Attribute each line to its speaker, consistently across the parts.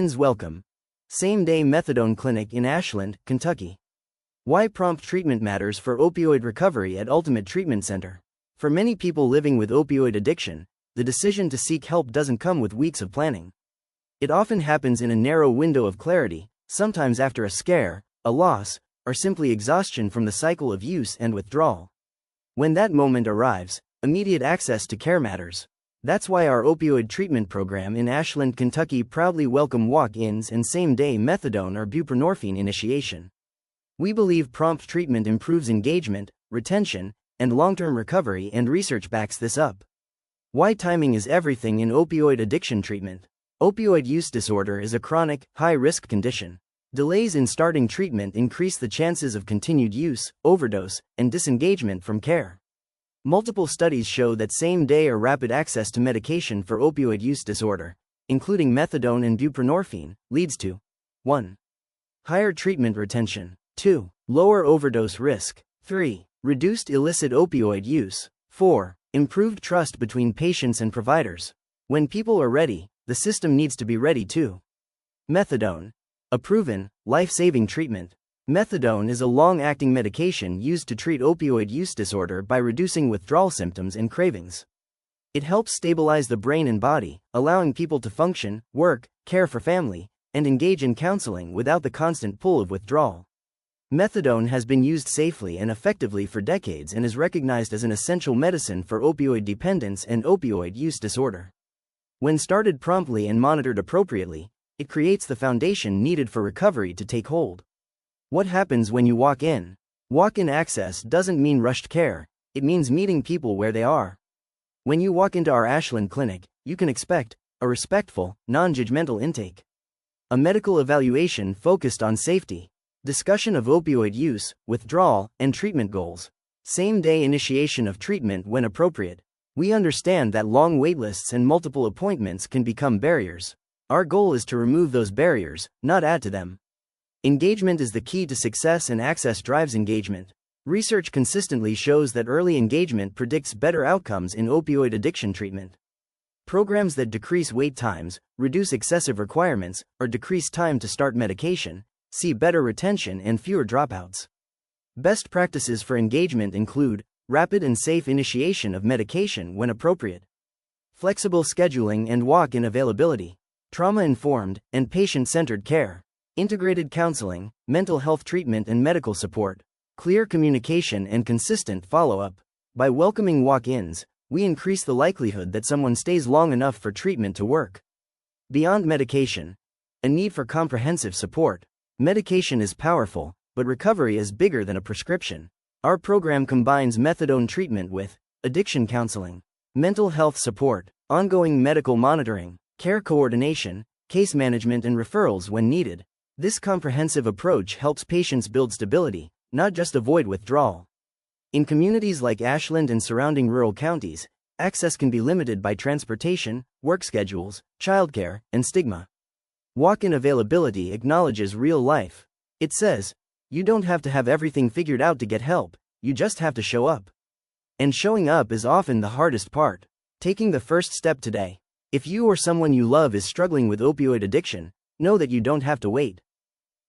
Speaker 1: Welcome. Same-day methadone clinic in Ashland, Kentucky. Why prompt treatment matters for opioid recovery at Ultimate Treatment Center. For many people living with opioid addiction, the decision to seek help doesn't come with weeks of planning. It often happens in a narrow window of clarity, sometimes after a scare, a loss, or simply exhaustion from the cycle of use and withdrawal. When that moment arrives, immediate access to care matters. That's why our opioid treatment program in Ashland, Kentucky proudly welcome walk-ins and same-day methadone or buprenorphine initiation. We believe prompt treatment improves engagement, retention, and long-term recovery, and research backs this up. Why timing is everything in opioid addiction treatment. Opioid use disorder is a chronic, high-risk condition. Delays in starting treatment increase the chances of continued use, overdose, and disengagement from care. Multiple studies show that same-day or rapid access to medication for opioid use disorder, including methadone and buprenorphine, leads to 1. Higher treatment retention. 2. Lower overdose risk. 3. Reduced illicit opioid use. 4. Improved trust between patients and providers. When people are ready, the system needs to be ready too. Methadone. A proven, life-saving treatment. Methadone is a long-acting medication used to treat opioid use disorder by reducing withdrawal symptoms and cravings. It helps stabilize the brain and body, allowing people to function, work, care for family, and engage in counseling without the constant pull of withdrawal. Methadone has been used safely and effectively for decades and is recognized as an essential medicine for opioid dependence and opioid use disorder. When started promptly and monitored appropriately, it creates the foundation needed for recovery to take hold. What happens when you walk in? Walk-in access doesn't mean rushed care, it means meeting people where they are. When you walk into our Ashland clinic, you can expect a respectful, non-judgmental intake. A medical evaluation focused on safety. Discussion of opioid use, withdrawal, and treatment goals. Same-day initiation of treatment when appropriate. We understand that long waitlists and multiple appointments can become barriers. Our goal is to remove those barriers, not add to them. Engagement is the key to success, and access drives engagement. Research consistently shows that early engagement predicts better outcomes in opioid addiction treatment. Programs that decrease wait times, reduce excessive requirements, or decrease time to start medication see better retention and fewer dropouts. Best practices for engagement include rapid and safe initiation of medication when appropriate, flexible scheduling and walk-in availability, trauma-informed and patient-centered care, integrated counseling, mental health treatment and medical support, clear communication and consistent follow-up. By welcoming walk-ins, we increase the likelihood that someone stays long enough for treatment to work. Beyond medication, a need for comprehensive support. Medication is powerful, but recovery is bigger than a prescription. Our program combines methadone treatment with addiction counseling, mental health support, ongoing medical monitoring, care coordination, case management and referrals when needed. This comprehensive approach helps patients build stability, not just avoid withdrawal. In communities like Ashland and surrounding rural counties, access can be limited by transportation, work schedules, childcare, and stigma. Walk-in availability acknowledges real life. It says, you don't have to have everything figured out to get help, you just have to show up. And showing up is often the hardest part. Taking the first step today. If you or someone you love is struggling with opioid addiction, know that you don't have to wait.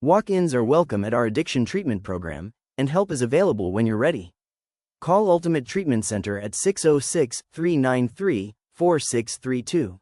Speaker 1: Walk-ins are welcome at our addiction treatment program, and help is available when you're ready. Call Ultimate Treatment Center at 606-393-4632.